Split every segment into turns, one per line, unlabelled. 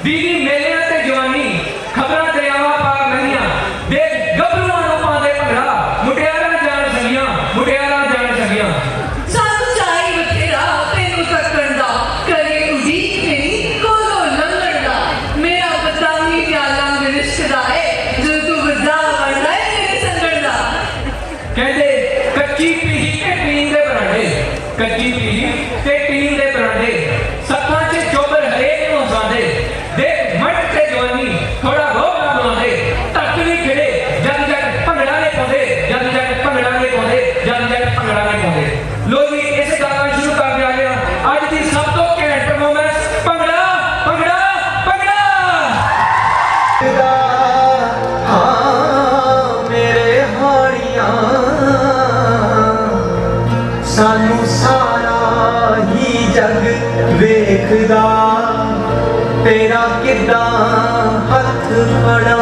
बीवी मेलियां ते जवानी खबरां दरियावां पार नदियां दे गबरूआं नूं पांदे भंगड़ा मुटियारां जाण सकियां मुटियारां जाण सकियां
सानू चाही बथेरा तेनू तक्कण दा करे उडीक तेरी कोलों लंघण दा मेरा बतावी प्याला मिरिश्कदा है जो तू वड्डा बनदा है मेरे संगण दा
कहंदे कच्ची पीही ते टीन दे बरांडे कच्ची पीही ते टीन दे बरांडे सत्तां च चोबर हरेक नूं हसांदे देख मट ते जवानी थोड़ा रोब ना बुलांदे तक भी खिड़े जद जग भंगड़ा नहीं पाउंदे जद जग भंगड़ा नहीं पाउंदे जद जग भंगड़ा नहीं पाउंदे लो जी इस गाना शुरू कर दिया गया अज दी सब तो घैंट परफॉर्मेंस भंगड़ा भंगड़ा भंगड़ा
हाँ मेरे हाड़ियां सानू सारा ही जग वेखदा तेरा किदा हथ फड़ा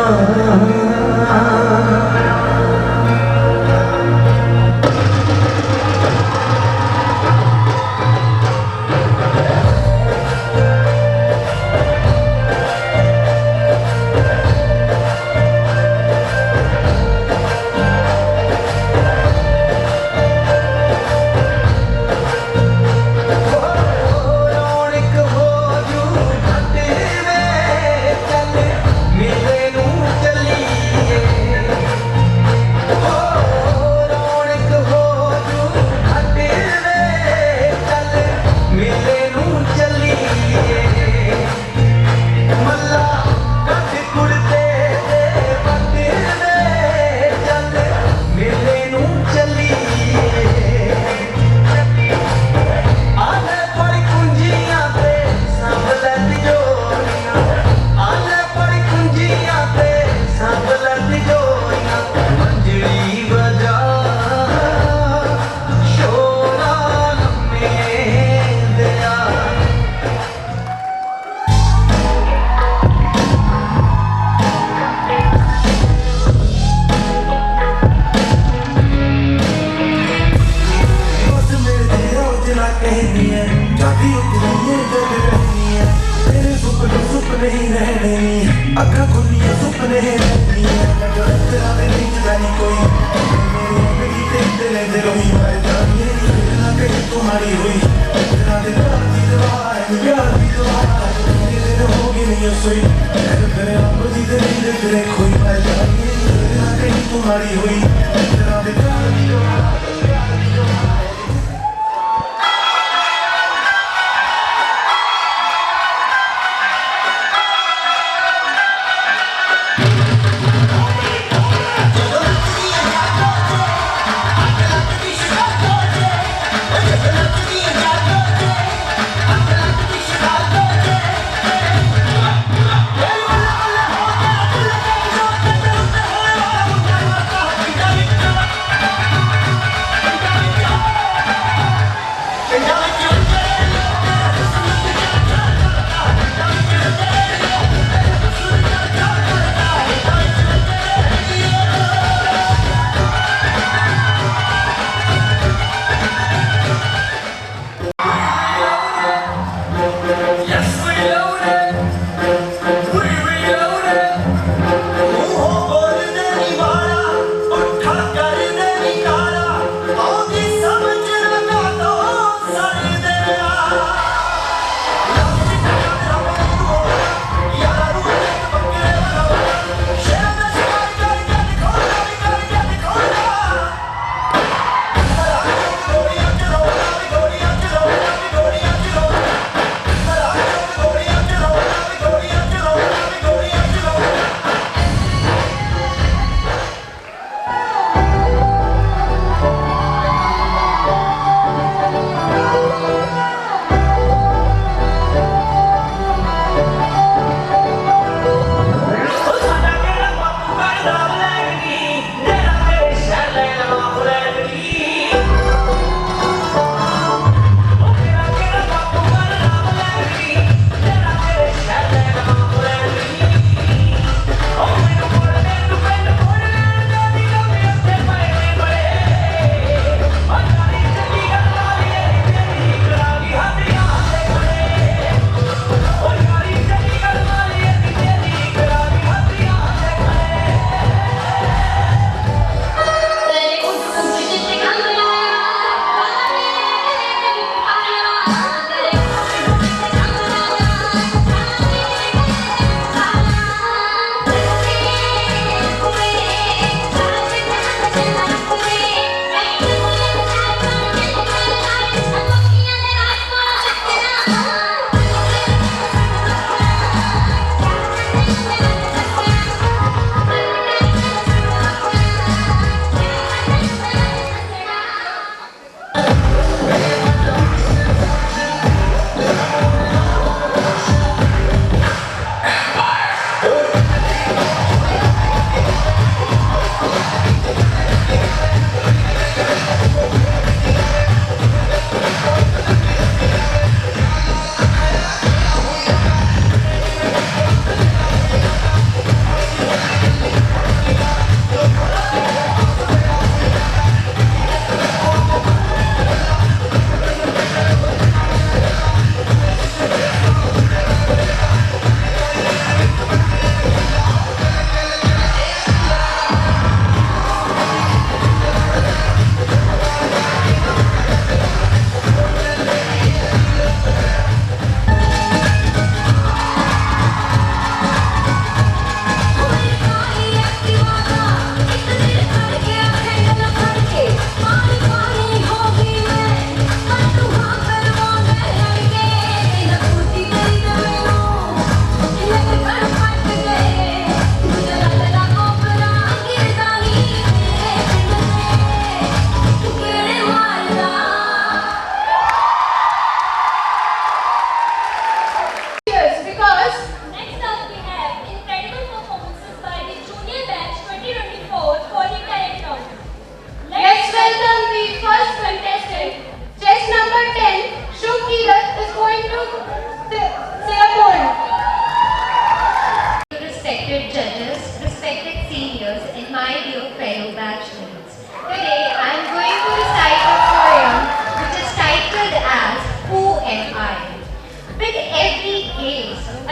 रौनक हो जू घटे में चल मिले नू चलिए रौनक हो जू घटे में चल मिले नू चलिए मल्ला कट कुड़ते दे बंदे में चल मिले नू चलिए आले पड़ी कुंजियां ते संभलत जोड़ियां आले पड़ी कुंजियां ते संभलत जोड़ियां मंजरी बजा शोरा लम्हे दिया
रोज मेरे रोज ना कहनी है जाती उतनी है जग रहनी है तेरे सुपने ही रहने अखा खुलियां सुपने ही रहनी है तेरा मेरी जानी कोई मेरी मेरी तेरे दिल हुई मैं जानी ना कहीं तुम्हारी हुई तेरा दिल की दवा है प्यार की दवा है तेरे होगी नहीं सोई तेरे आप दी तेरे खोई मैं जानी ना कहीं तुम्हारी हुई तेरा दिल की दवा
Got it.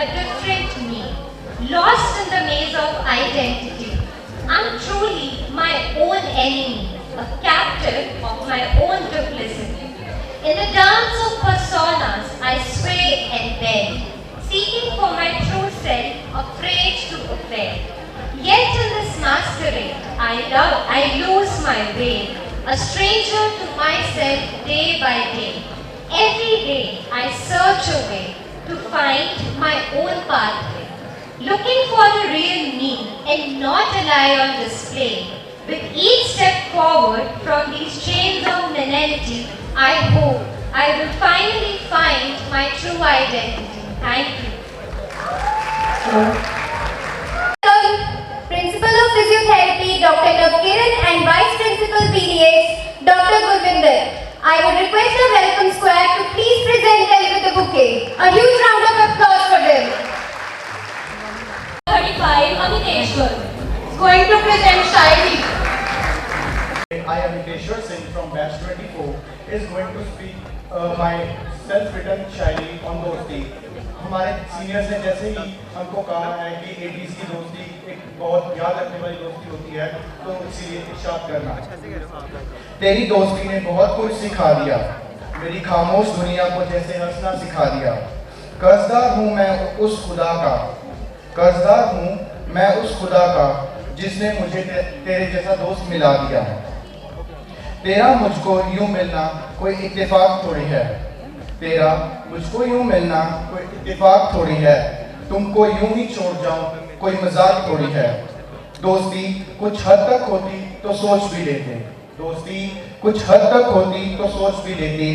a different me, lost in the maze of identity. I'm truly my own enemy, a captive of my own duplicity. In the dance of personas, I sway and bend, seeking for my true self, afraid to offend. Yet in this masquerade, I lose my way, a stranger to myself day by day. Every day, I search a way to find my own pathway, looking for the real me and not a lie on display. With each step forward from these chains of mentality, I hope I will finally find my true identity. Thank you.
Principal of Physiotherapy, Dr. Navkiran, and Vice Principal PDH, Dr. Gurvinder. I would request the welcome square to please present them with a bouquet. A huge round of applause for them.
35, Amiteshwar
Is going to present Shairi.
I am Niteshwar Singh from batch 24 is going to speak my self-written Shayari on दोस्ती. हमारे seniors ने जैसे ही हमको कहा है कि 80s की दोस्ती एक बहुत याद रखने वाली दोस्ती होती है, तो इसीलिए इरशाद करना। तेरी दोस्ती ने बहुत कुछ सिखा दिया, मेरी खामोश दुनिया को जैसे हंसना सिखा दिया। कर्जदार हूँ मैं उस खुदा का, कर्जदार हूँ मैं उस खुदा का जिसने मुझे तेरे जैसा दोस्त मिला दिया। तेरा मुझको यूं मिलना कोई इत्तेफाक थोड़ी है, तेरा मुझको यूं मिलना कोई इत्तेफाक थोड़ी है, तुमको यूं ही छोड़ जाऊं कोई मजाक थोड़ी है। दोस्ती कुछ हद तक होती तो सोच भी लेते, दोस्ती कुछ हद तक होती तो सोच भी लेती,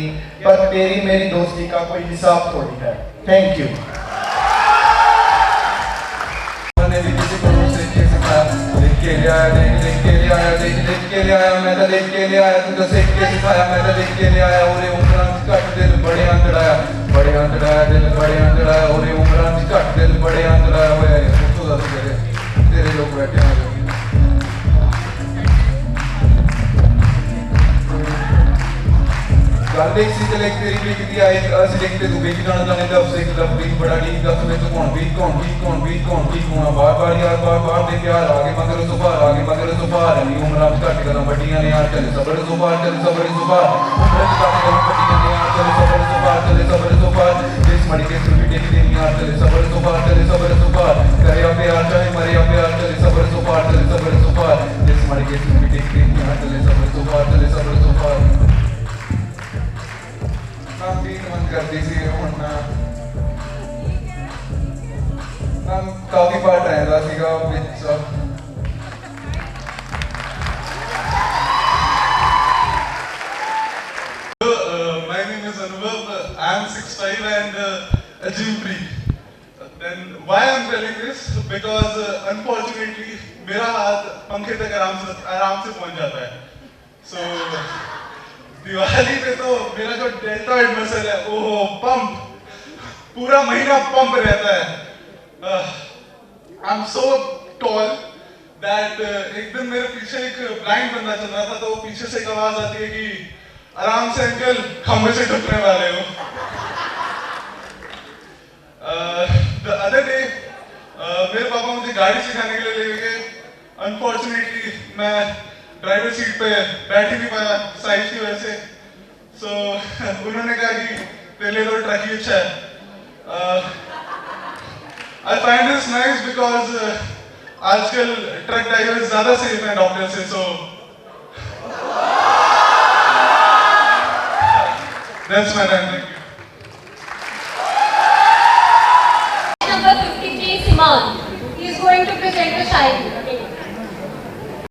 पर तेरी मेरी दोस्ती का कोई हिसाब थोड़ी है। Thank you.
लिख के ले आया, लिख के ले आया, मैं तो लिख के ले आया, तू तो सीख के सिखाया, मैं तो लिख के ले आया। ओरे उमरां च घट दिल बड़े अंधड़ाया, बड़े अंधड़ाया दिल बड़े अंधड़ाया। ओरे उमरां च घट दिल बड़े अंधड़ाया होया है। पूछो दस तेरे लोग बैठे हैं। गल एक सी चले तेरी लिखती आई, अस लिखते तू बेच जाना जाने दब से दब भी बड़ा डी दस में तू कौन भी होना बार बार यार बार बार दे प्यार आगे मगर सुपार नहीं उमरां च घट गल्लां बड्डियां ने यार चले सबर सुपार उमरां च घट गल्लां बड्डियां ने यार चले सबर सुपार जिस मड़ी के सुन भी देखते नहीं यार चले सबर सुपार करे प्यार चाहे मरे प्यार चले सबर सुपार जिस मड़ी के सुन भी देखते नहीं यार चले सबर सुपार। काफी मन करती सी ਹੁਣ ਮੈਂ ਕਾਫੀ ਪਾਰਟ ਰਹਿੰਦਾ ਸੀਗਾ ਵਿੱਚ।
My name is Anubhav. I am 6'5" and a gym freak. Then why I am telling this? Because unfortunately मेरा हाथ पंखे तक आराम से पहुंच जाता है। So दिवाली पे तो मेरा जो डेल्टॉइड मसल है वो पंप पूरा महीना पंप रहता है। I am so tall that एक दिन मेरे पीछे एक ब्लाइंड बंदा चल रहा था, तो पीछे से एक आवाज आती है कि आराम से अंकल खंबे से टूटने वाले हो। द अदर डे मेरे पापा मुझे गाड़ी सिखाने के लिए ले गए। अनफॉर्चुनेटली मैं ड्राइवर सीट पे बैठ ही नहीं पाया साइज की वजह से। सो उन्होंने कहा कि पहले तो ट्रक ही अच्छा है। I find this nice because आजकल ट्रक ड्राइवर ज्यादा सेफ है डॉक्टर से। So that's my time. Thank you.
Number 53, Siman. He is going to present a shairi.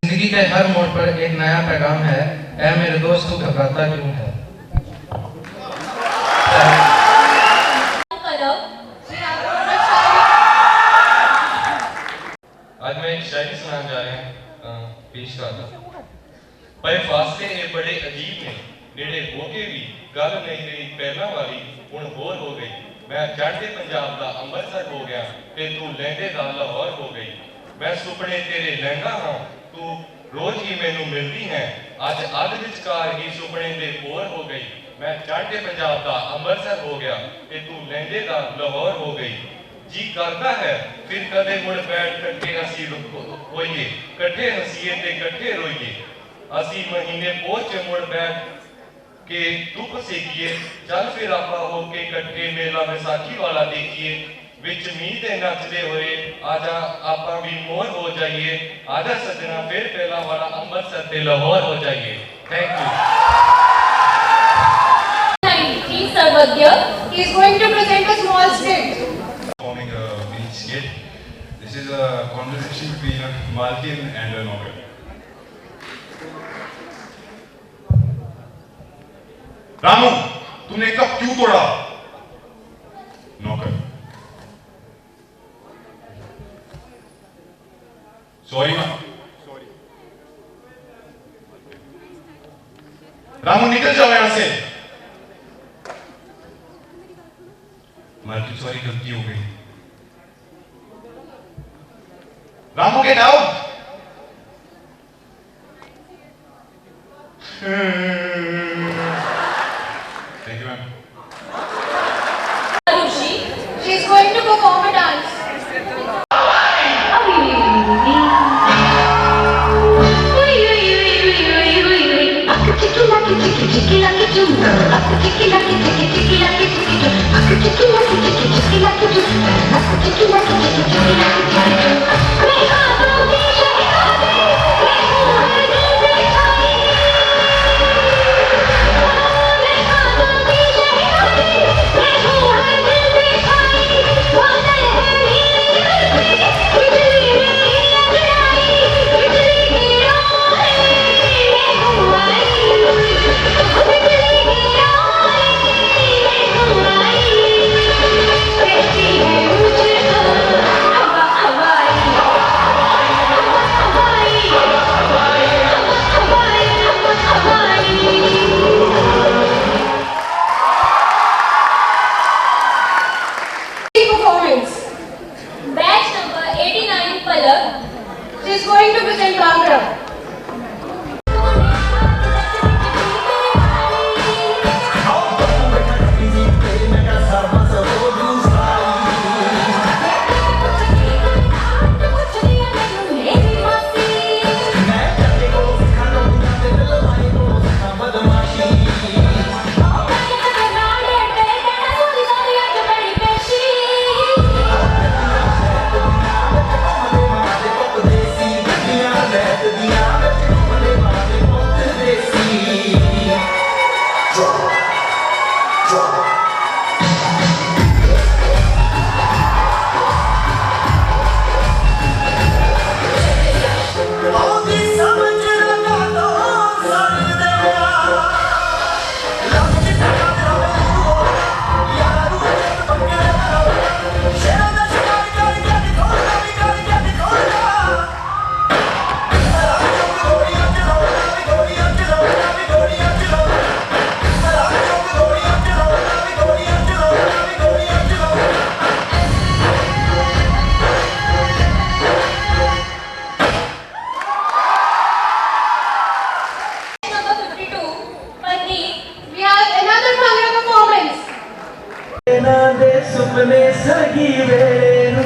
जिंदगी के हर मोड़ पर एक नया पैगाम है, ऐ मेरे दोस्त तू घबराता क्यों है।
आज मैं एक शायरी सुनाने जा रहे हैं पेश करता। पर फासले ये बड़े अजीब ने, नेड़े होके भी गल नहीं रही पहला वाली हुण होर हो गई। मैं चढ़ते पंजाब दा अंमृतसर हो गया ते तू लैंदे दा लाहौर हो गई। मैं सुपने तेरे लहंगा हाँ, तू रोज ही मैनू मिलती है। अज अध विचकार ही सुपने दे पोर हो गई। मैं चढ़ते पंजाब दा अंमृतसर हो गया ते तू लैंदे दा लाहौर हो गई। जी करता है फिर कदे मुड़ बैठ कट्ठे हसी होइए कट्ठे हसीए ते कट्ठे रोइए असी महीने पोच मुड़ बैठ के धुप सेकिए चल फिर आपा हो के कट्ठे मेला बैसाखी वाला देखिए विच मींह ते नचदे होए आजा आपा भी मोर हो जाइए आजा सजना फिर पहला वाला अमृतसर ते लाहौर हो जाइए thank you
Sarvadya. He is going to present a small skit.
Forming a mini skit. This is a conversation between a Malkin and a Nogger. Ramu, तूने कप क्यों तोड़ा? नौकर. सॉरी ना. रामू निकल जाओ यहां से. मालकिन सॉरी गलती हो गई. Ramu get out. Thank you ma'am.
Arushi. She is going to perform a dance. Performance. Batch number 89 Palak. She is going to present Bhangra.
सुपने सगी वेले नू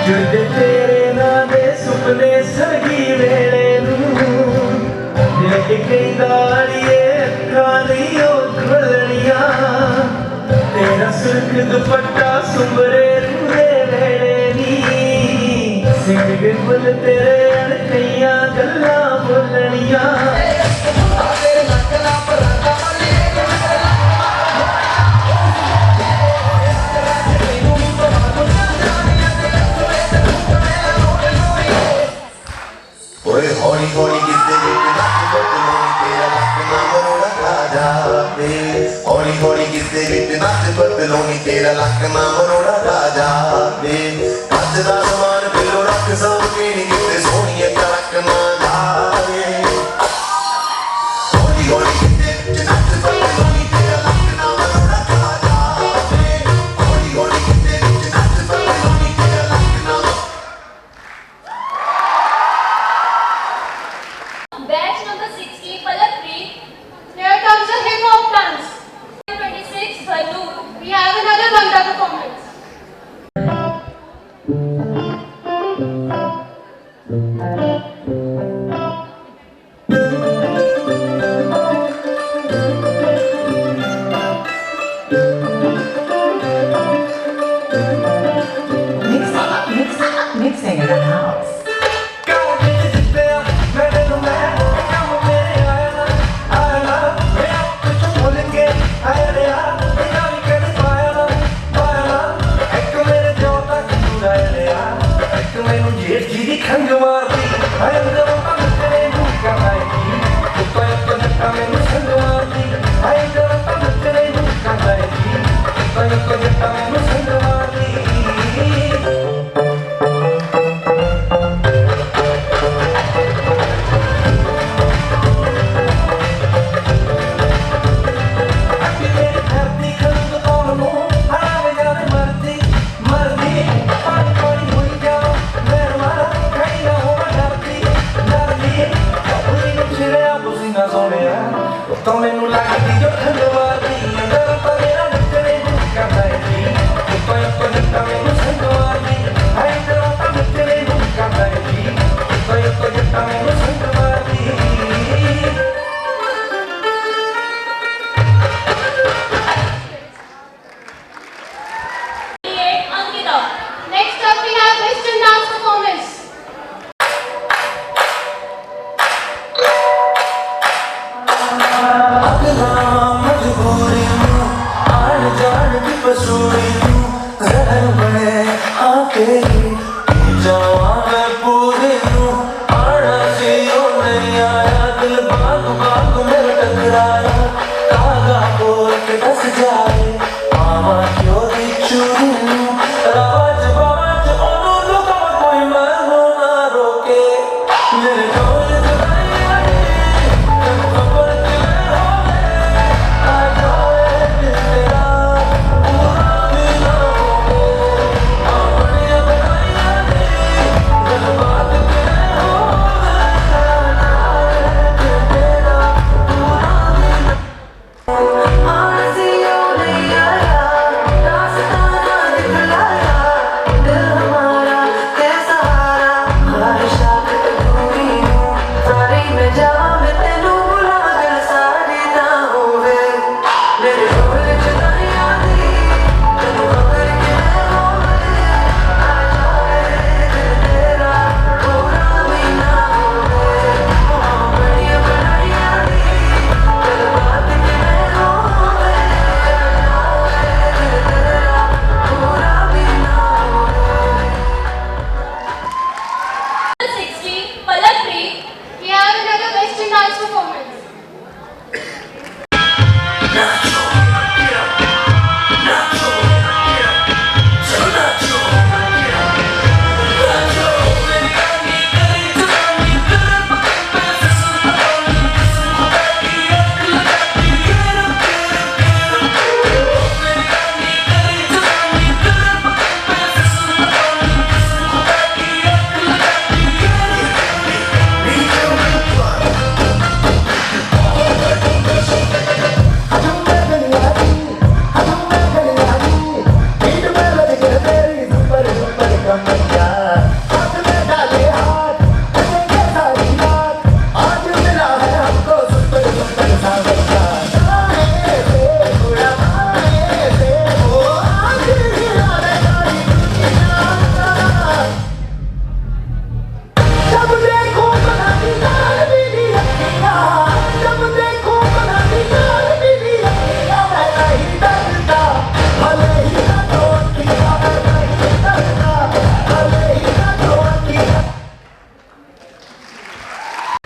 जुड़दे तेरे नां दे सुपने सगी वेले नू दिल च कहंदा अड़िए अखां नहीं ओ खुलणियां तेरा सुर्ख दुपट्टा सुंबरे रूहे वेले नी सिंग बिल तेरे अड़कइयां गल्लां बोलणियां
हौली हौली गिरते गिरते नच बदलोनी तेरा लक ना मरोड़ा खा जावे हौली हौली गिरते गिरते नच बदलोनी तेरा लक ना मरोड़ा खा जावे कद दा समान पिलो रख सब के नी गिरते सोहणिए लक ना जावे हौली हौली गिरते गिरते नच बदलोनी तेरा लक ना मरोड़ा खा जावे हौली हौली गिरते गिरते नच बदलोनी तेरा लक ना
Batch number 60, Palak 3. Here comes a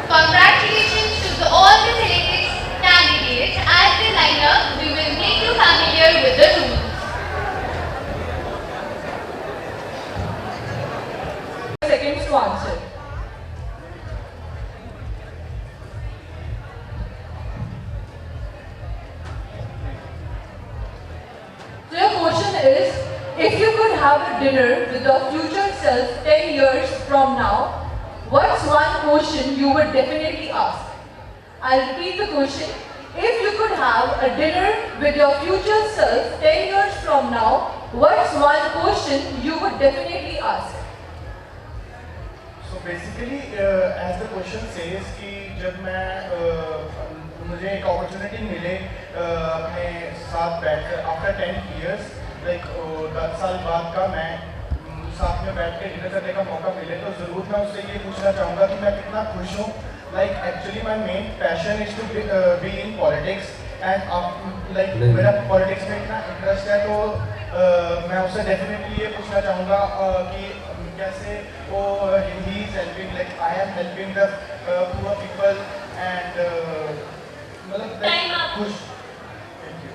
Congratulations to all the selected candidates. As they line up, we will make you familiar with the rules.
Seconds to answer. So your question is, if you could have a dinner with your future self 10 years from now, what's one question you would definitely ask? I'll repeat the question. If you could have a dinner with your future self 10 years from now, what's one question you would definitely ask?
So basically, as the question says कि जब मैं मुझे एक opportunity मिले अपने साथ बैठकर after 10 years like 10 साल बाद का मैं साथ में बैठ के डिनर करने का मौका मिले तो ज़रूर मैं उससे ये पूछना चाहूँगा कि मैं कितना खुश हूँ. Like actually my main passion is to be in politics and like मेरा politics में इतना interest है तो मैं उससे definitely ये पूछना चाहूँगा कि कैसे वो he is helping like I am helping the poor people and मतलब खुश. Thank you.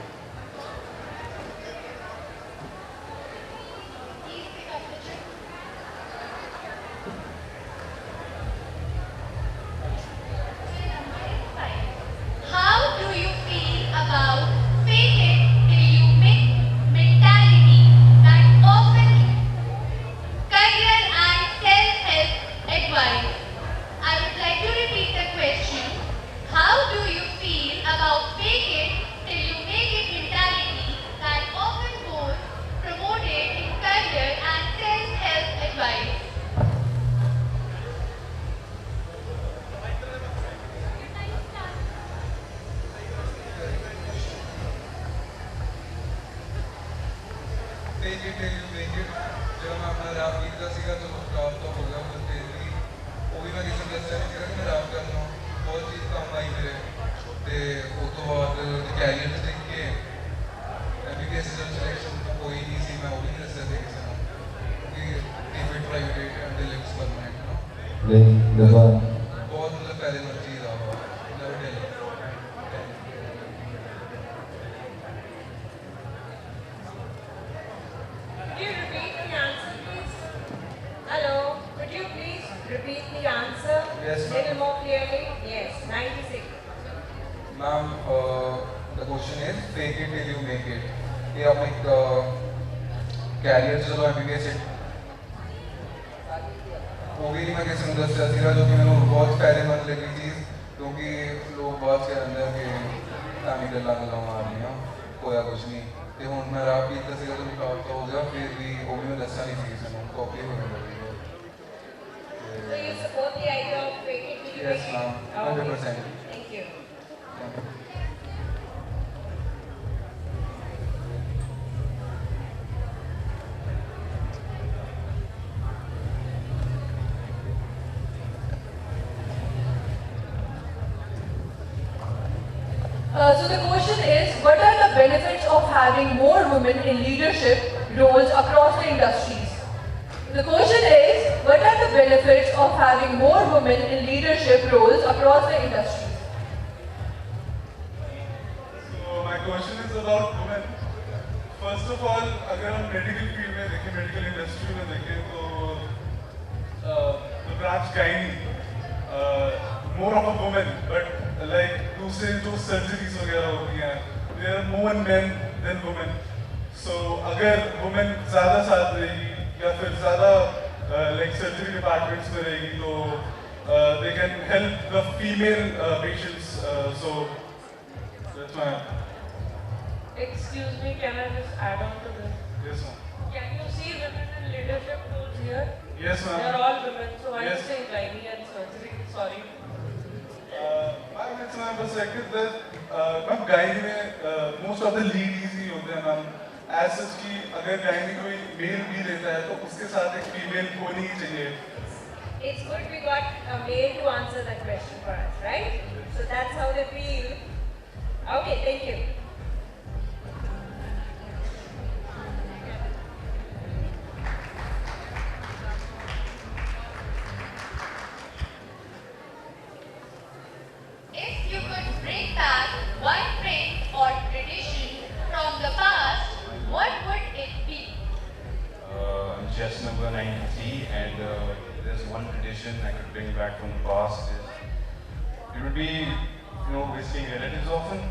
How do you feel about fake it till you make mentality that often career and self-help advice? I would like to repeat the question. How do you feel about fake it till you make it mentality that often goes promoted in career and self-help advice?
Take it till you make it. जब मैं अपना rap लिखता सीखा तो rap तो हो गया बस तेरी वो भी मैं किसी दस नहीं किया कि मैं रैप कर रहा हूँ बहुत चीज़ काम आई मेरे ते वो तो बाद कैरियर देख के एमबीबीएस सिलेक्शन तो कोई नहीं सी मैं वो भी नहीं दस देख सकता क्योंकि ticket private and deluxe permanent ना बहुत मतलब पहले मत चीज़ आ never tell.
Could you repeat the answer, please? Hello, could you please repeat the answer?
Yes, ma'am.
Little more clearly. Yes, 96.
Ma'am, the question is fake it till you make it. ये आप एक career से चलो MBBS वो भी नहीं मैं किसी ने दस सीखा जो कि मैंने बहुत फायदेमंद लगी चीज़ क्योंकि लोग बात के अंदर के तामी गल्ला गल्ला मारनी है कोया कुछ नहीं ते हुन मैं रात भी दस सीखा तो निकाल तो हो गया फिर भी वो भी मैं दसा नहीं सीखी सुनो कॉपी होने लगी.
So you support the idea of fake it till you
Yes,
make it?
ma'am. 100%.
Thank you.
Thank you.
So the question is, what are the benefits of having more women in leadership roles across the industries? The question is, what are the benefits of having more women in leadership roles across the industries?
So my question is about women. First of all, अगर हम medical field में देखें, medical industry में देखें तो the branch gynae, more of a woman, but like दूसरे जो surgeries वगैरह होती हैं, there are more men than women. So अगर women ज़्यादा साथ रहेगी या फिर ज़्यादा like surgery departments में रहेगी तो they can help the female patients. So that's my.
Excuse me, can I just add on to this?
Yes, ma'am.
Can you see women in leadership roles here?
Yes, ma'am.
They are all women, so why
Yes.
you say gynae and surgery? Sorry.
Ma'am, it's my perspective that ma'am gynae में most of the leads ही होते हैं ma'am. As such कि अगर gynae कोई male भी लेता है तो उसके साथ एक female होनी ही चाहिए.
It's good we got a male to answer that question for us, right? So that's how they feel. Okay, thank you.
If you could bring back one trend or tradition from the past, what would it be?
I'm chess number 93, and there's one tradition I could bring back from the past. It would be, visiting relatives often,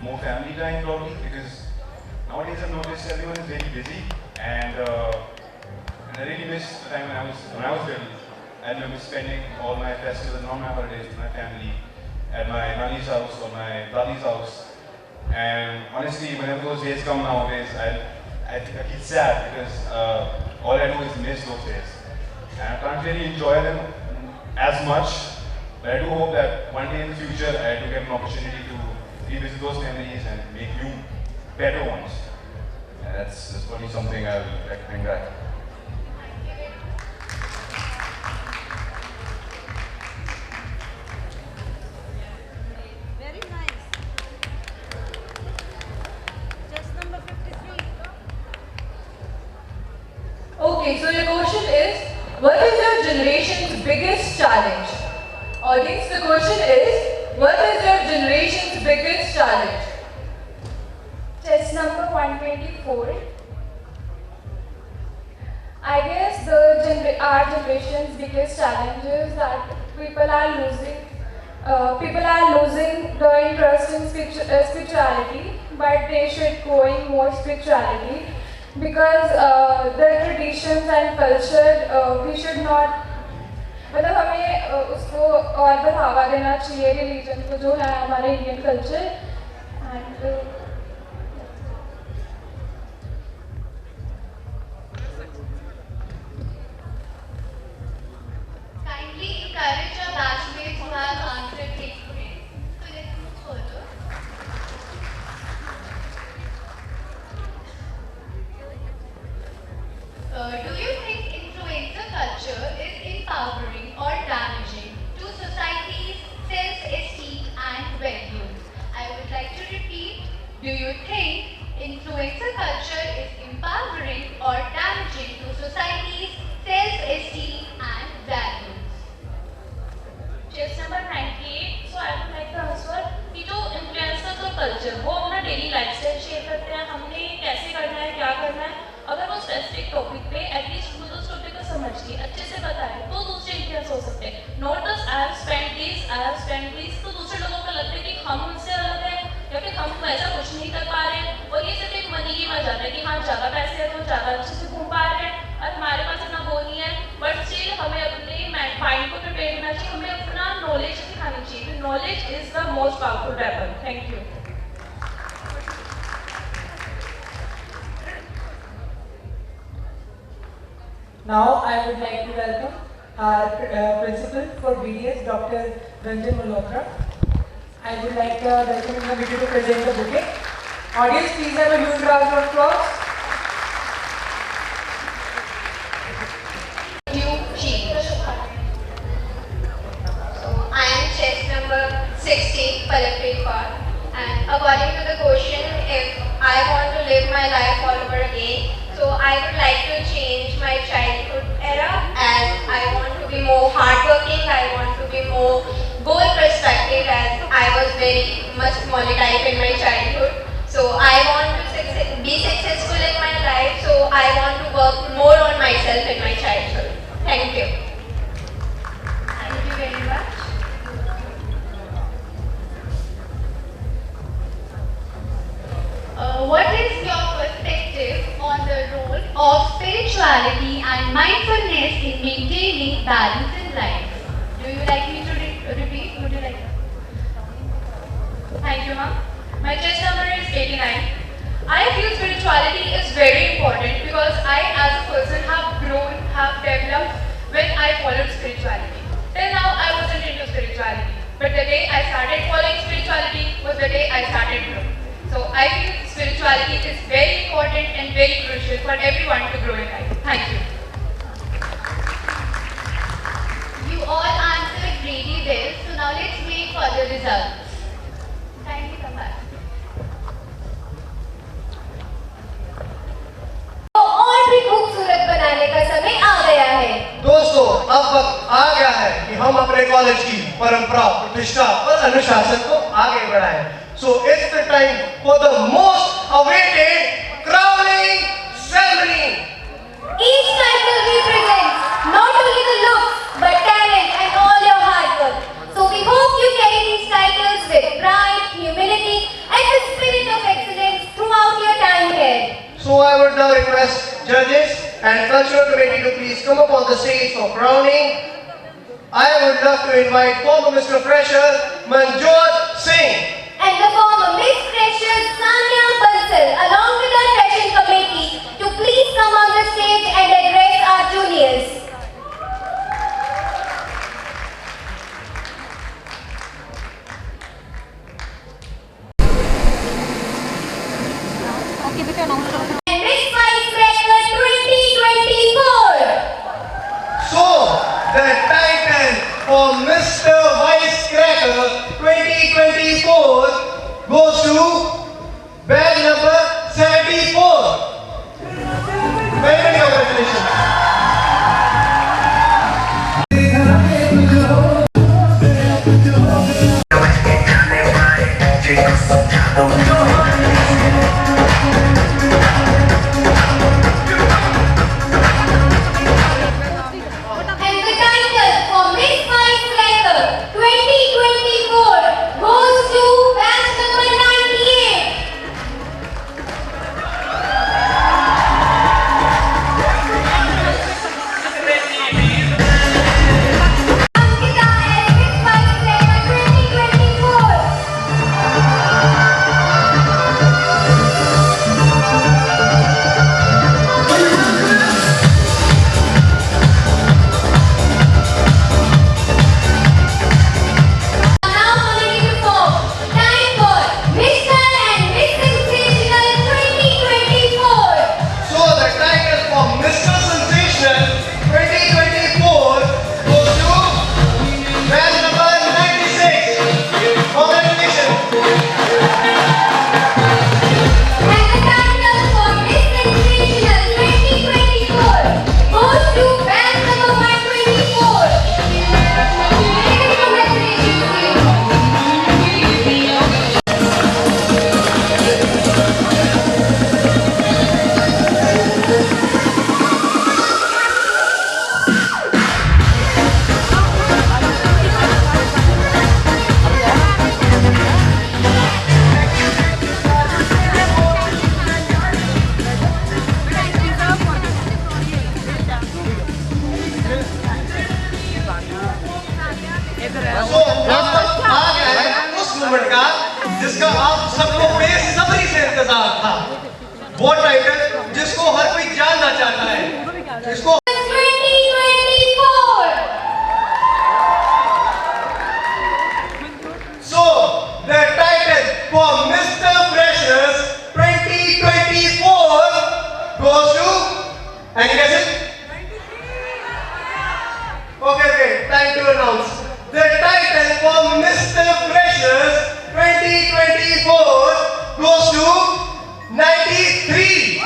more family time probably, because nowadays I've noticed everyone is very busy, and I really miss the time when I was little. I remember spending all my festivals and all my holidays with my family at my nanny's house or my daddy's house. And honestly, whenever those days come nowadays, I feel sad because all I do is miss those days. And I can't really enjoy them as much, but I do hope that one day in the future I do get an opportunity to revisit those memories and make new, better ones. And that's probably something I'll like to bring back.
Very nice. Just number 53.
Okay, so your question is, what is your generation's biggest challenge? Audience, the question is, what is your generation's biggest challenge?
Test number 124. I guess our generation's biggest challenge is that people are losing the interest in spirituality, but they should go in more spirituality because the traditions and culture we should not, मतलब हमें उसको और बढ़ावा देना चाहिए religion को जो है हमारे Indian culture and
Kindly encourage your batchmates who have answered faithfully to let's move further. Do you think influencer culture is empowering or damaging to society's self-esteem and values? I would like to repeat. Do you think influencer culture is empowering or damaging to society's self-esteem and values?
Chess number 98. So I would like to answer कि जो influencers और culture वो अपना daily lifestyle share करते हैं, हमने कैसे करना है, क्या करना है, अगर वो specific topic पे at least वो उस topic को समझ के अच्छे से बताए तो दूसरे influence हो सकते हैं. Not just I have spent this, तो दूसरे लोगों को लगता है कि हम उनसे अलग हैं या फिर हम ऐसा कुछ नहीं कर पा रहे हैं और ये सिर्फ एक मनी की वजह है कि हाँ ज़्यादा पैसे हैं तो ज़्यादा अच्छे से घूम पा रहे हैं और हमारे पास इतना वो नहीं है, बट स्टिल हमें अपने माइंड को प्रिपेयर करना चाहिए, हमें अपना नॉलेज सिखानी चाहिए. Knowledge is the most powerful weapon. Thank you.
Now I would like to welcome our principal for BDS, Dr. Ranjan Malhotra. I would like to welcome him to present the bouquet. Audience, please have a huge round of applause.
I am chess number 60, Palakrit Par. And according to the question, if I want to live my life all over again, so I would like to change my childhood era as I want to be more hardworking, I want to be more goal perspective as I was very much money type in my childhood. what is your perspective on the role of spirituality and mindfulness in maintaining balance in life? Do you like me to repeat? Would you like to?
Thank you, ma'am. My chest number is 89. I feel spirituality is very important because I as a person have grown, have developed when I followed spirituality. Till now I wasn't into spirituality. But the day I started following spirituality was the day I started growing. So I feel spirituality is very important and very crucial for everyone to grow in life. Thank you.
You all answered really well, so now let's wait for the results. Kindly come back. तो और भी खूबसूरत बनाने का समय आ गया है।
दोस्तों, अब वक्त आ गया है कि हम अपने कॉलेज की परंपरा, प्रतिष्ठा और अनुशासन को आगे बढ़ाएं। So it's the time for the most awaited crowning ceremony.
Each title represents not only the looks but talent and all your hard work. So we hope you carry these titles with pride, humility and the spirit of excellence throughout your time here.
So I would now request judges and cultural committee to please come up on the stage for crowning. I would love to invite former Mr. Fresher, Manjot Singh.
And the former Miss Freshers Sanya Bansal along with our fashion committee to please come on the stage and address our juniors. And Miss Ficecracker 2024.
So the title for Mr. Ficecracker 2024 goes to badge number 74. Very many congratulations.
And the title for Miss Ficecracker 2024 goes to batch number 98. Ankita as Miss Ficecracker 2024. Now already performed. Time for Mr. and Miss Sensational 2024.
So the title for Mr. Sensational 2024 goes to badge number 96. Congratulations.
And the title for Miss Sensational 2024 goes to batch number 124. Many congratulations to you.
So अब आ गया है उस moment का जिसका आप सबको बेसब्री से इंतजार था। वो टाइटल जिसको हर कोई जानना चाहता है, जिसको
2024.
So the title for Mr. Freshers 2024 goes to, any guesses? Okay, time to announce. The title for Mr. Freshers 2024 goes to 93.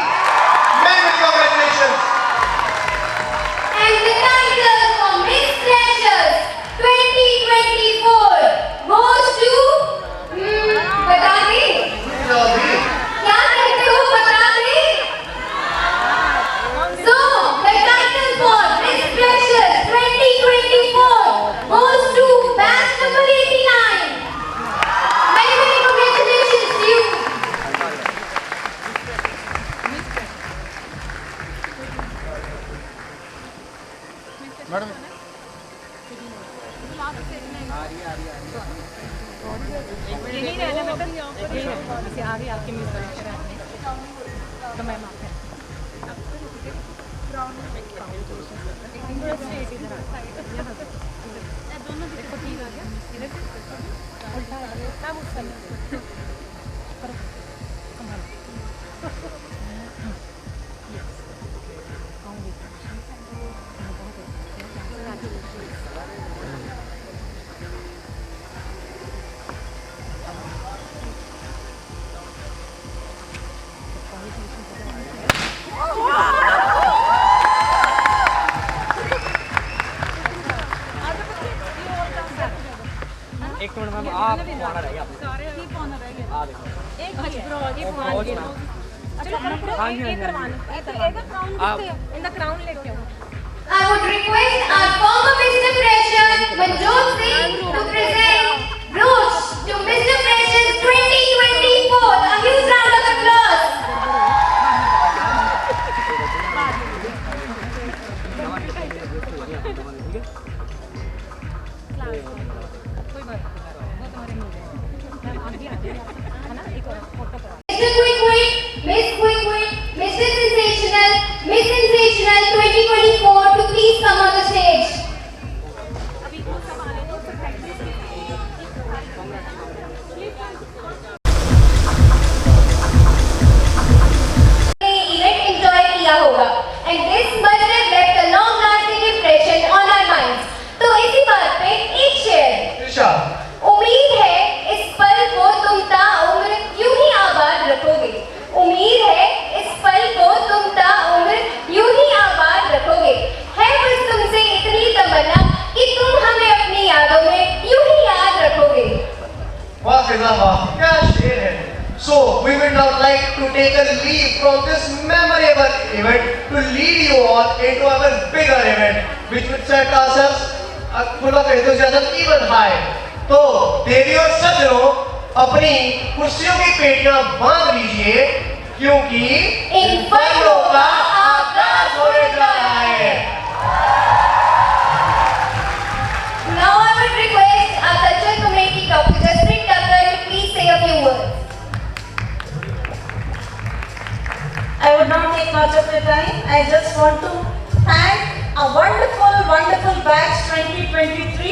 आगे आपके मिस करा तो मैम आप हैं दोनों देखो ठीक आ गया मैम उस
एक मिनट मैम आप पहुंचना रहेगा हाँ देखो
एक इन द क्राउन लेके आओ
I would request our former Mr. Fresher, Manjot Singh, to present brooch to Mr. Fresher's 2024. A huge round of applause. Mr. Quick Wit, Miss Quick Wit, Mr. Sensational, Miss Sensational 2024 to please come on the stage. Event enjoy किया होगा and this must have left a long lasting impression on our minds. तो इसी बात पे एक शेर उम्मीद है इस पल को तुम ताउम्र यूं ही आबाद रखोगे उम्मीद है इस पल को तुम ताउम्र यूं ही आबाद रखोगे है बस तुमसे इतनी तमन्ना कि तुम हमें अपनी यादों में यूं ही याद रखोगे
वाह फिजा वाह क्या शेर है So we would now like to take a leave from this memorable event to lead you all into our bigger event which would set ourselves full of enthusiasm even high. तो देवी और सज्जनों अपनी कुर्सियों की पेटियां बांध लीजिए क्योंकि इन्फर्नो का आगाज होने जा रहा है.
Now I would request our cultural community Dr. Jaspreet Thakkar to please say a few words.
I would not take much of your time. I just want to thank a wonderful batch 2023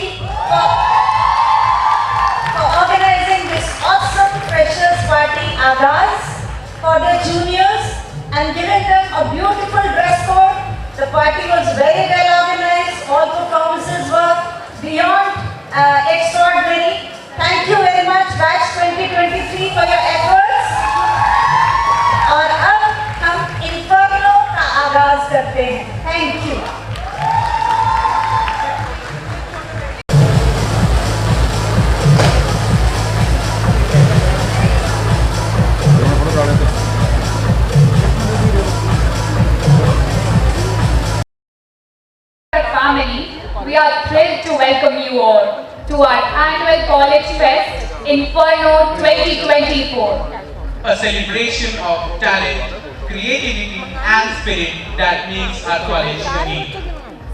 for organizing this awesome freshers party Agaz for the juniors and giving them a beautiful dress code. The party was very well organized. All performances were beyond extraordinary. Thank you very much batch 2023 for your efforts. और अब हम inferno का आगाज करते हैं. Thank you.
Family, we are thrilled to welcome you all to our annual College Fest Inferno 2024.
A celebration of talent, creativity and spirit that makes our college unique.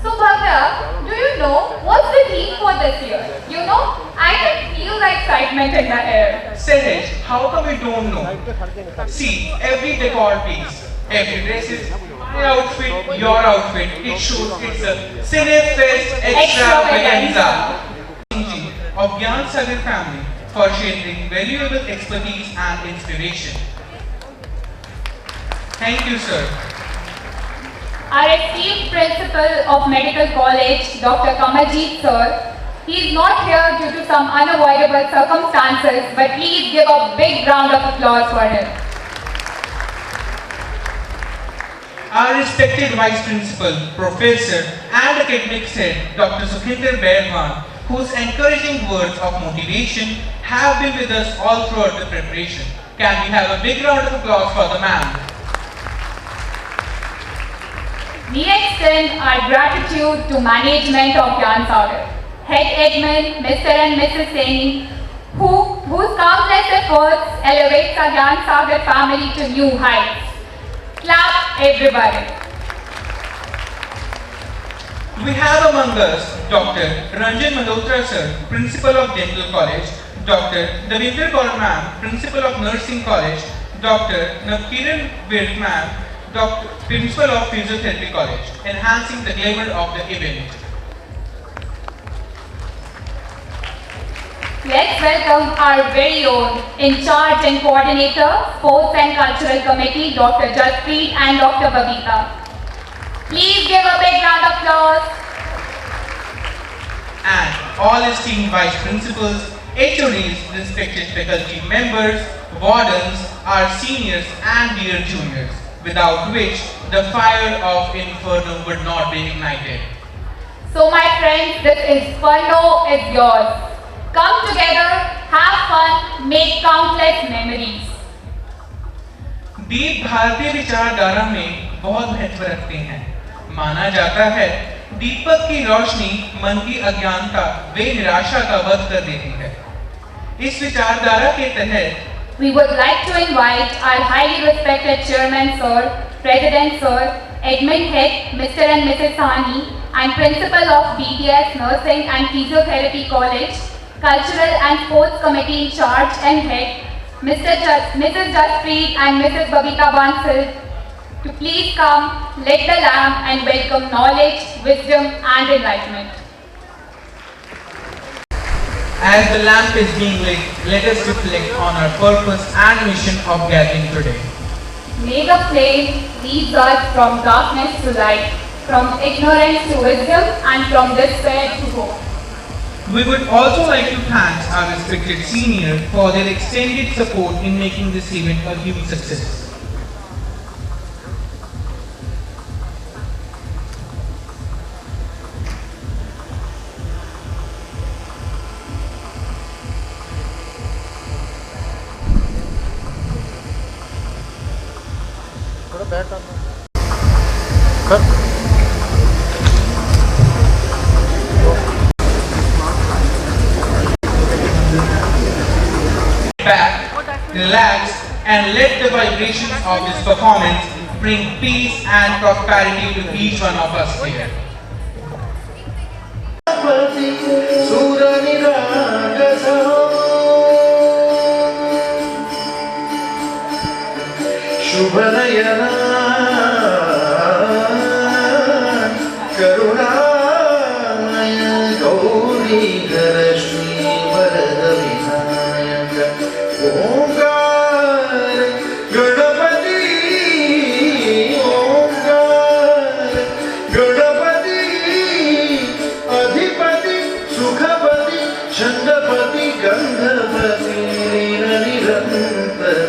So Bhavya, do you know what's the theme for this year? You know, I can feel the excitement in the air.
Sahej, how come you don't know? See, every decor piece, every dress is my outfit, your outfit. It shows it's a Cinefest extravaganza. Of Gyan Sagar family for sharing valuable expertise and inspiration. Thank you, sir.
Our esteemed principal of Medical College, Dr. Kamaljeet sir, he is not here due to some unavoidable circumstances, but please give a big round of applause for him.
Our respected Vice Principal, Professor and Academic Head, Dr. Sukhinder Bergman, whose encouraging words of motivation have been with us all throughout the preparation. Can we have a big round of applause for the man?
We extend our gratitude to management of Gyan Sagar, Head Admin, Mr. and Mrs. Saini, whose countless efforts elevates our Gyan Sagar family to new heights. Clap, everybody.
We have among us Dr. Ranjan Malhotra sir, Principal of Dental College, Dr. Davinder Kaur Ma'am, Principal of Nursing College, Dr. Navkiran Virk Ma'am, Principal of Physiotherapy College, enhancing the glamour of the event.
Let's welcome our very own in charge and coordinator, Sports and Cultural Committee, Dr. Jaspreet and Dr. Babita. Please give a big round of applause.
And all esteemed vice principals, HODs, respected faculty members, wardens, our seniors and dear juniors, without which the fire of Inferno would not be ignited.
So my friends, this Inferno is yours. Come together, have fun, make countless memories.
दीप भारतीय विचारधारा में बहुत महत्व रखते हैं। माना जाता है दीपक की रोशनी मन की अज्ञानता व निराशा का वध कर देती है। इस विचारधारा के तहत
we would like to invite our highly respected Chairman Sir, President Sir, Admin Head Mr. and Mrs. Sahni, and Principal of BTS Nursing and Physiotherapy College, Cultural and Sports Committee in charge and Head Mrs. Jaspreet and Mrs. Babita Bansal, to please come, lit the lamp and welcome knowledge, wisdom and enlightenment.
as the lamp is being lit, let us reflect on our purpose and mission of gathering today.
May the flame lead us from darkness to light, from ignorance to wisdom, and from despair to hope.
We would also like to thank our respected seniors for their extended support in making this event a huge success. Back, relax, and let the vibrations of this performance bring peace and prosperity to each one of us here.
शुभनयना करुणामय गौरीधरश्री वरद विनायक ओंकार गणपति अधिपति सुखपति छंदपति गंधपति निरंतर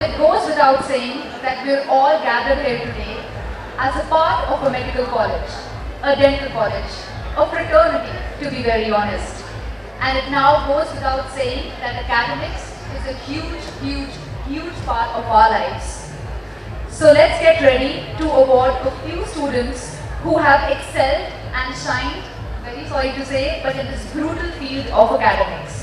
It goes without saying that we're all gathered here today as a part of a medical college, a dental college, a fraternity, to be very honest. And it now goes without saying that academics is a huge part of our lives. So let's get ready to award a few students who have excelled and shined, very sorry to say, but in this brutal field of academics.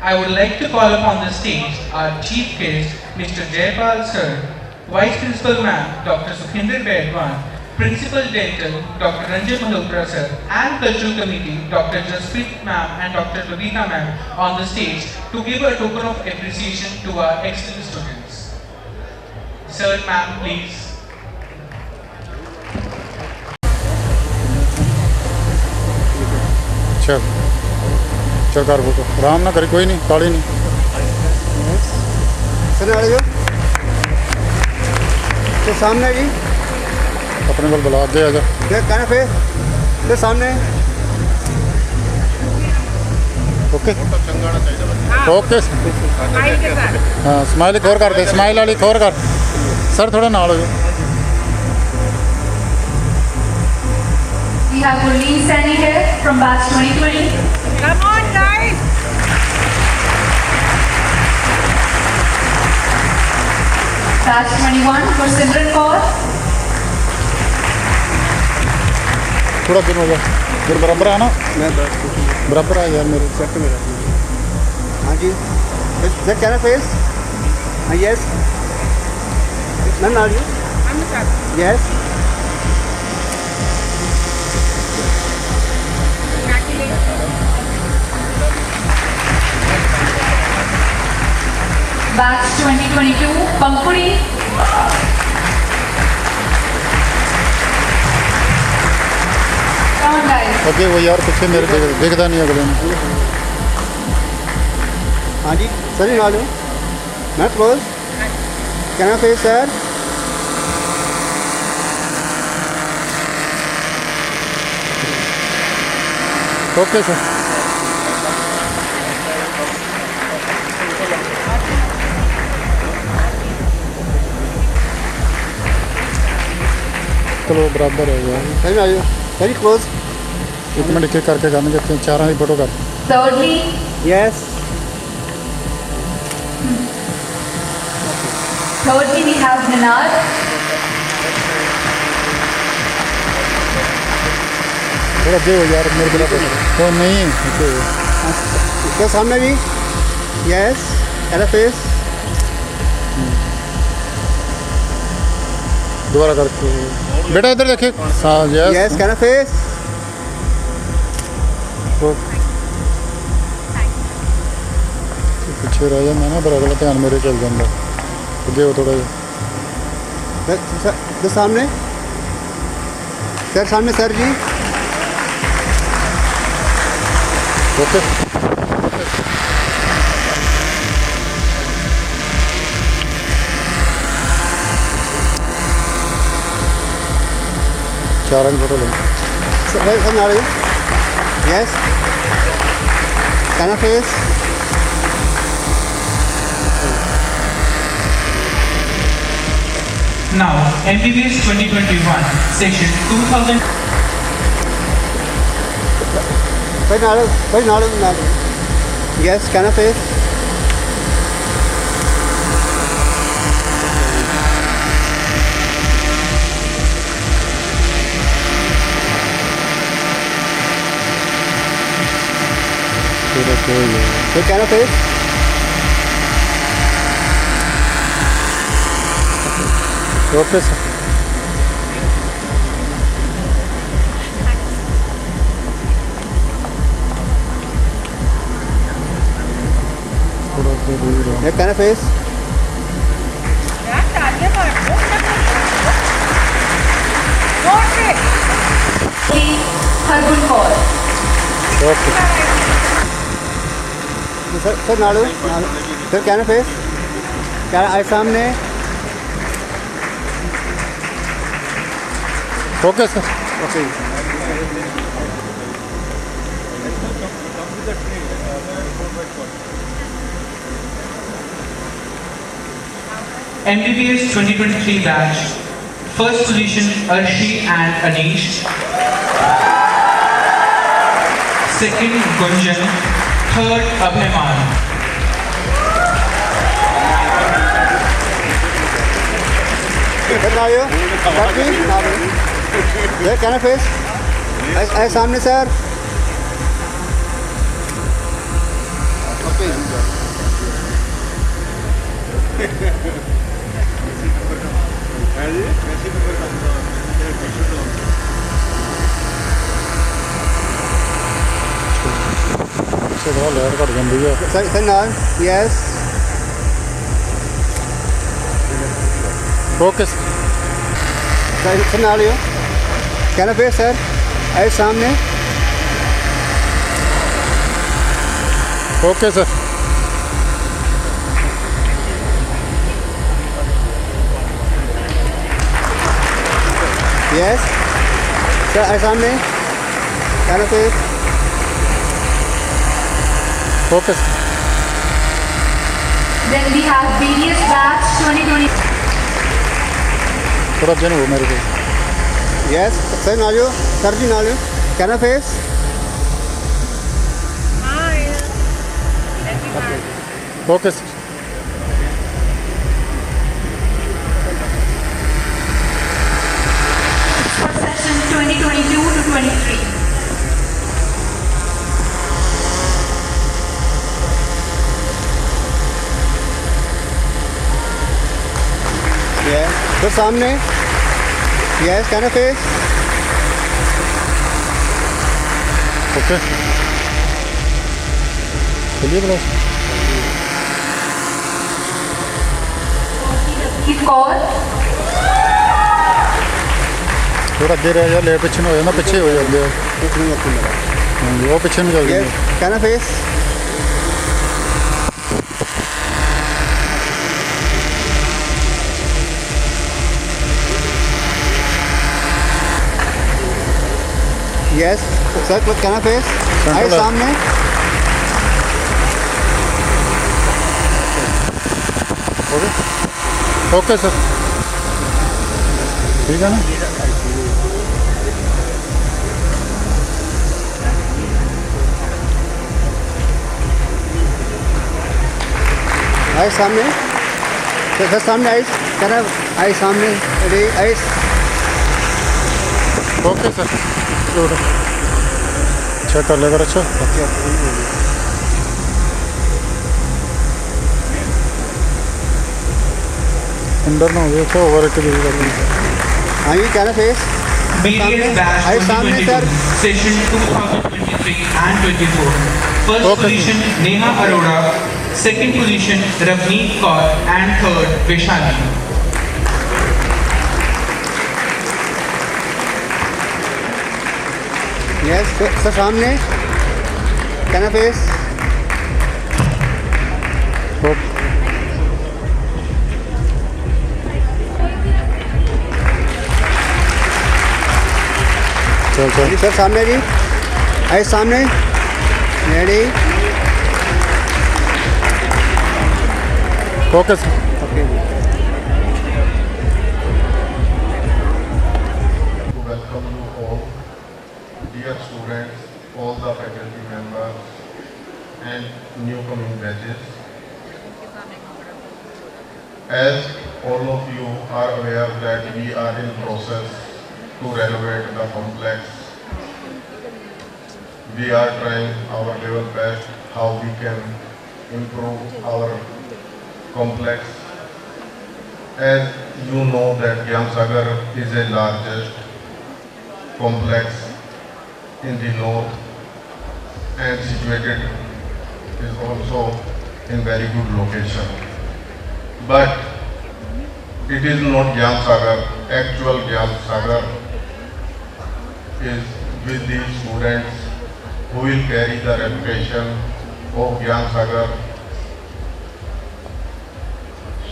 I would like to call upon the stage our chief guest, Mr. Jayapal Sir, Vice Principal Ma'am, Dr. Sukhinder Baidwan, Principal Dental, Dr. Ranjan Malhotra Sir, and Cultural Committee, Dr. Jaspreet Ma'am and Dr. Babita Ma'am on the stage to give a token of appreciation to our excellent students. Sir, Ma'am, please.
चल कर बोलो आराम ना करे कोई नहीं ताली नहीं
ਤੇ ਸਾਹਮਣੇ ਜੀ
अपने को बुला अगे आ जा
ਤੇ ਕਹਿਣਾ ਫੇਸ ਤੇ ਸਾਹਮਣੇ
ओके ओके हाँ स्माइल एक होर कर दे स्माइल वाली एक होर कर सर थोड़ा नाल हो जाओ
We have Gurleen standing here from batch 2020.
Come on, guys.
Batch 21 for Simran Kaur.
थोड़ा दिन हो गया फिर बराबर है ना मैं बराबर आ यार मेरे सेट मेरा
हाँ जी सर कहना फेस हाँ यस मैम आ रही yes
Batch 2022 Pankuri. Come on, guys.
Okay वो यार पीछे मेरे देखता नहीं अगले ने
हाँ जी सर ही नाल मैं क्लोज कहना फेस सर
ओके सर चलो बराबर है यार
सही आ जाओ सही क्लोज
एक मिनट एक करके करने देते हैं चारों की फोटो कर
Thirdly,
yes
we have Minad.
थोड़ा दे हो यार मेरे को तो नहीं ओके
इसके सामने भी यस कहना फेस
दोबारा करके बेटा इधर देखिए हाँ यस
यस कहना फेस
पीछे रह जाना ना पर अगला ध्यान मेरे चल जाता अगे हो थोड़ा
सर सामने सर जी
ओके चारों की फोटो लेंगे
सर आ रही यस कहना फेस
Now, MBBS 2021, session 2000.
भाई नाल यस कहना फेस फिर कहना फेस
ओके सर
ये कहना फेस
यार तालियां मार दो जोर से
Hargun Kaur.
ओके
सर नाल फिर कहना फेस क्या आए सामने
okay sir
okay
MBBS 2023 batch. First position Arshi and Anish. Second Gunjan. Third Abhiman.
ये कहना फेस ऐ सामने सर
लहर घट जाती है
सर नाल यस
ओके
सर नाल हो कहना फेस सर ऐ सामने
ओके सर
यस सर आए सामने can face
focus
Then we have BDS batch 2020.
थोड़ा जन हो मेरे को
यस सर नालियो सर जी नालियो can face
focus
Session 2022 to 23.
Yes sir सामने यस कैन फेस
ओके चलिए बोलो
Score
थोड़ा देर है यार ले पीछे में हो जाना पीछे हो जाएंगे वो पीछे में चल जाएंगे
can face yes sir can face आए सामने
ओके सर ठीक है ना
आए सामने सर सामने आइस कैन आए सामने रेडी आइस
ओके सर चेक कर लेकर अच्छा अंदर ना हो अच्छा ओवर के लिए
हाँ ये क्या ना फेस
BDS batch
आए सामने
2022
sir
session 2023 and 24. First position Neha Arora, second position Ravneet Kaur and third Vishali.
Yes sir सामने कैन फेस
चल चल
सर सामने जी आए सामने ready
focus
okay
Welcome you all, dear students, all the faculty members and newcoming batches. As all of you are aware that we are in process to renovate the complex. We are trying our level best how we can improve our complex. As you know that Gyan Sagar is the largest complex in the north and situated is also in very good location. But it is not Gyan Sagar. Actual Gyan Sagar is with the students who will carry the reputation of Gyan Sagar.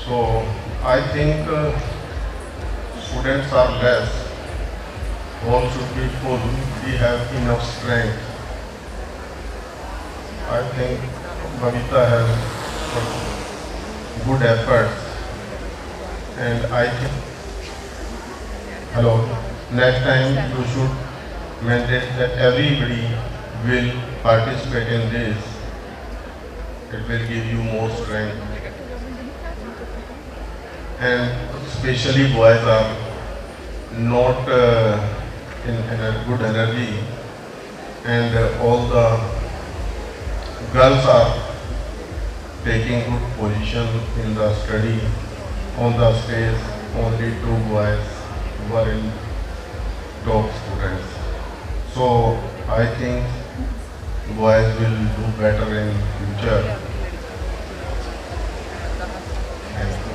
So I think students are less, hall should be full, we have enough strength. I think Bhavita has good efforts and I think, hello, next time you should mandate that everybody will participate in this. It will give you more strength. And especially boys are not in a good energy and all the girls are taking good position in the study. On the stage, only 2 boys were in top students. So I think boys will do better in future. Thank you.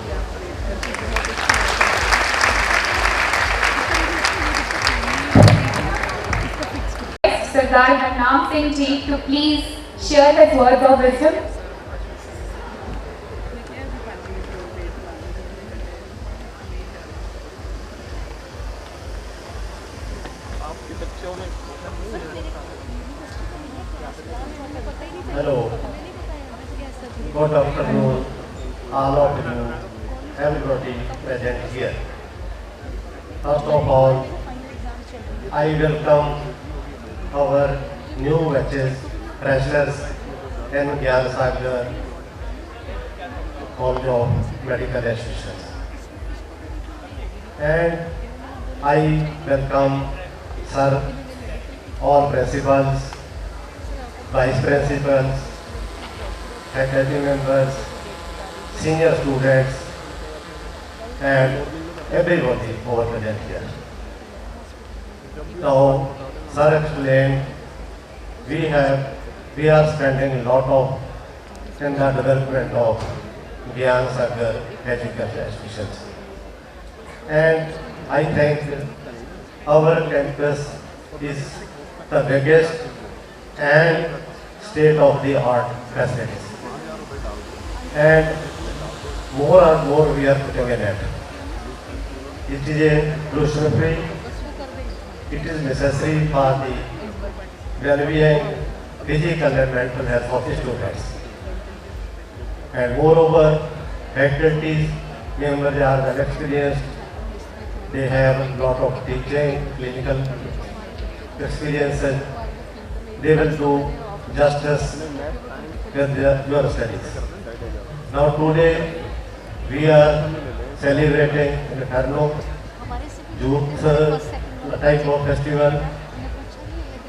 Sardar Harnam Singh Ji to please share his words of wisdom.
Hello. Good afternoon, all of you, everybody present here. First of all, I welcome our new batches, freshers in Gyan Sagar College of Medical Education. And I welcome sir, all principals, vice principals, faculty members, senior students, and everybody over present here. Now, sir explained, we are spending a lot of in the development of Gyan Sagar educational institutions. And I think our campus is the biggest and state-of-the-art facilities. And more and more we are putting in it. It is a pollution-free. It is necessary for the well-being, physical and mental health of the students. And moreover, faculties members are well experienced. They have a lot of teaching, clinical experiences. They will do justice with your studies. Now today we are celebrating Inferno Youth type of festival,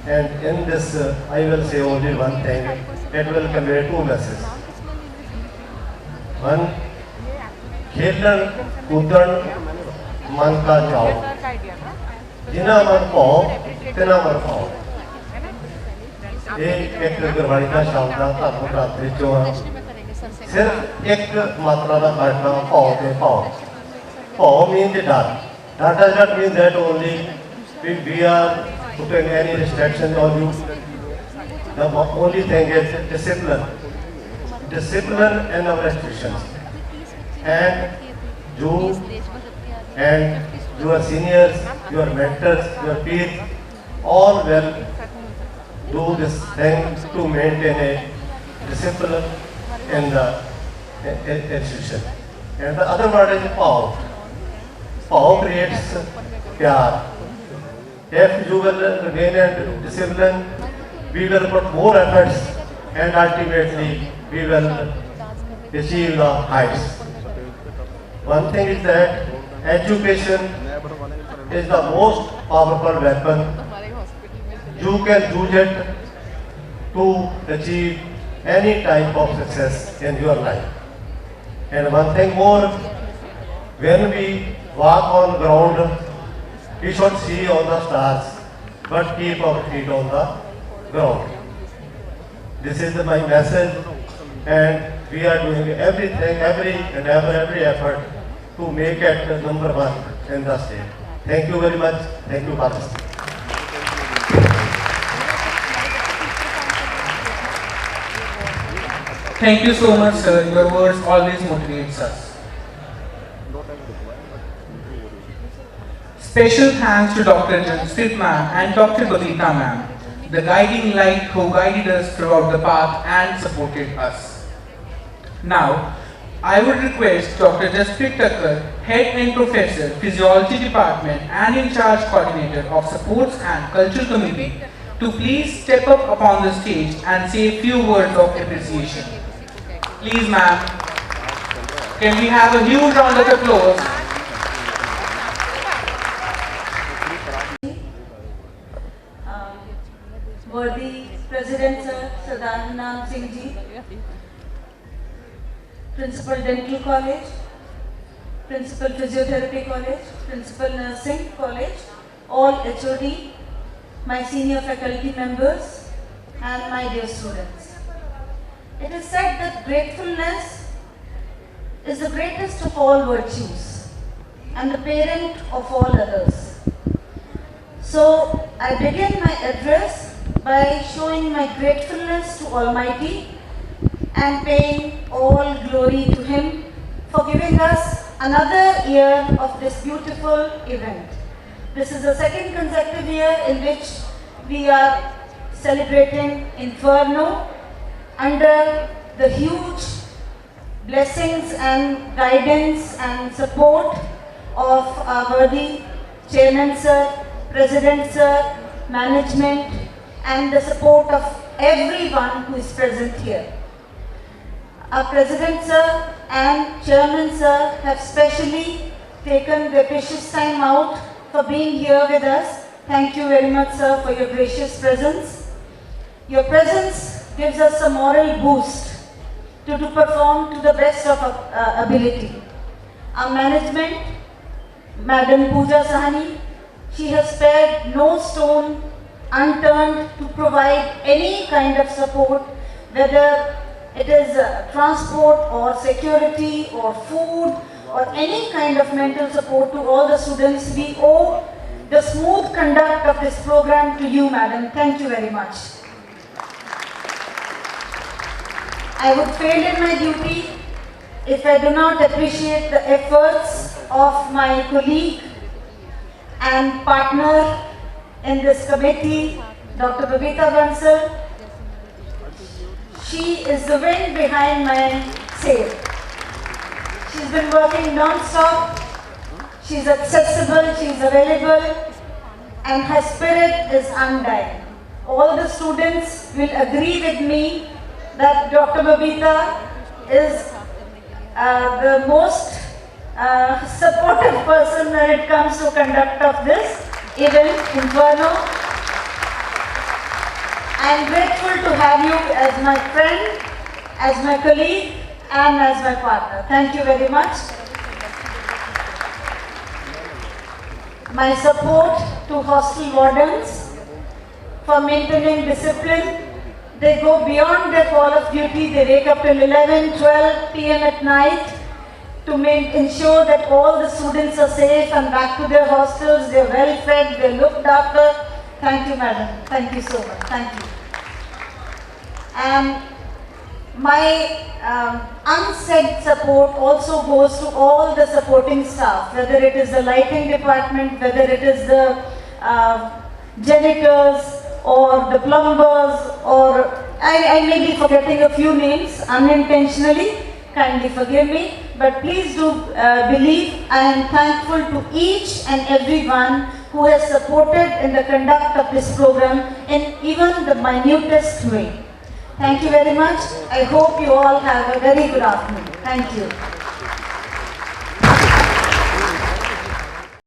and in this I will say only one thing. It will convey two messages. One, खेलन कूदन मन का जाओ, जिना मन पाओ तिना मन पाओ। एक गुरबाणी का शब्द है धर्म प्रार्थना जो सिर्फ एक मात्रा का घटना पाओ के पाओ। पाओ means डर. That does not mean that only we are putting any restrictions on you. The only thing is discipline. Discipline and our restrictions. And you and your seniors, your mentors, your peers, all will do this thing to maintain a discipline in the institution. And the other word is power. Power creates pyar. If you will remain in discipline, we will put more efforts and ultimately we will achieve the heights. One thing is that education is the most powerful weapon. You can use it to achieve any type of success in your life. And one thing more, when we walk on ground, we should see all the stars, but keep our feet on the ground. This is my message, and we are doing everything, every effort to make it number one in the state. Thank you very much. Thank you, Pakistan.
Thank you so much, sir. Your words always motivates us. Special thanks to Dr. Jansit ma'am and Dr. Badita ma'am, the guiding light who guided us throughout the path and supported us. Now, I would request Dr. Jasprit Thakkar, Head and Professor, Physiology Department and in charge coordinator of Sports and Cultural Committee, to please step up upon the stage and say a few words of appreciation. Please, ma'am. Can we have a huge round of applause?
Worthy President Sir, Sardar Naam Singh Ji, Principal Dental College, Principal Physiotherapy College, Principal Nursing College, all HOD, my senior faculty members, and my dear students. It is said that gratefulness is the greatest of all virtues and the parent of all others. So I begin my address by showing my gratefulness to Almighty and paying all glory to Him for giving us another year of this beautiful event. This is the second consecutive year in which we are celebrating Inferno under the huge blessings and guidance and support of our worthy Chairman Sir, President Sir, management, and the support of everyone who is present here. Our President Sir and Chairman Sir have specially taken their precious time out for being here with us. Thank you very much, sir, for your gracious presence. Your presence gives us a moral boost to perform to the best of our ability. Our management, Madam Pooja Sahani, she has spared no stone unturned to provide any kind of support, whether it is transport or security or food or any kind of mental support to all the students. We owe the smooth conduct of this program to you, madam. Thank you very much. I would fail in my duty if I do not appreciate the efforts of my colleague and partner in this committee, Dr. Babita Bansal. She is the wind behind my sail. She's been working non-stop. She's accessible, she's available, and her spirit is undying. All the students will agree with me that Dr. Babita is the most supportive person when it comes to conduct of this event, Inferno. I am grateful to have you as my friend, as my colleague, and as my partner. Thank you very much. My support to hostel wardens for maintaining discipline. They go beyond their call of duty. They wake up till 11, 12 p.m. at night to ensure that all the students are safe and back to their hostels. They're well fed, they're looked after. Thank you, madam. Thank you so much. Thank you. And my unsaid support also goes to all the supporting staff, whether it is the lighting department, whether it is the janitors or the plumbers, or I may be forgetting a few names unintentionally, kindly forgive me, but please do believe I am thankful to each and everyone who has supported in the conduct of this program in even the minutest way. Thank you very much. I hope you all have a very good afternoon. Thank you.